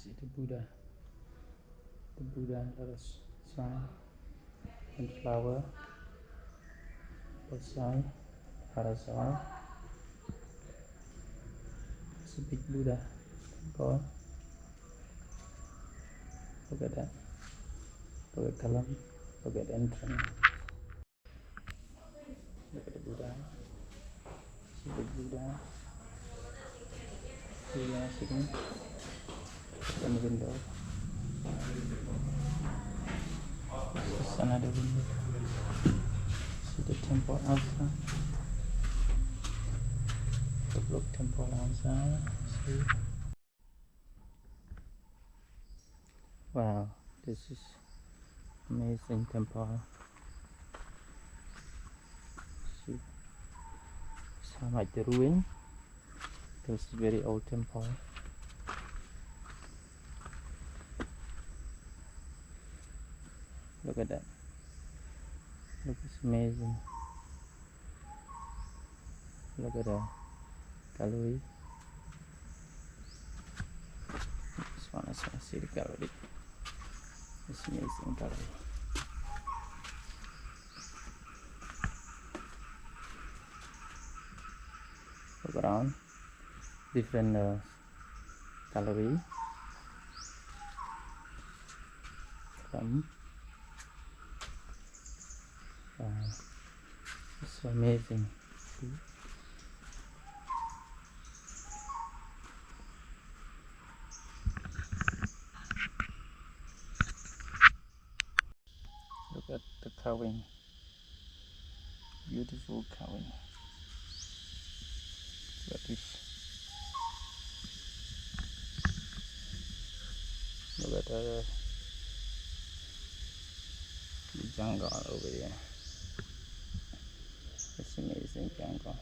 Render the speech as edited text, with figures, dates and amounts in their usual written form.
see the Buddha little shrine and flower outside parasol. It's a big Buddha temple. Look at that. Look at column. Look at the entrance. Look at the Buddha. See the Buddha. Buddha sitting in the window. This is another window. See the temple outside. Look temple outside. See. Wow, this is amazing temple. See, sound like the ruin. This is very old temple. Look at that. Look, it's amazing. Look at the gallery. Just want to see the gallery. It's amazing gallery. Look around. Different gallery. Wow, it's so amazing. See? Look at the carving. Beautiful carving. Look at this. Look at the jungle over there. It's amazing jungle.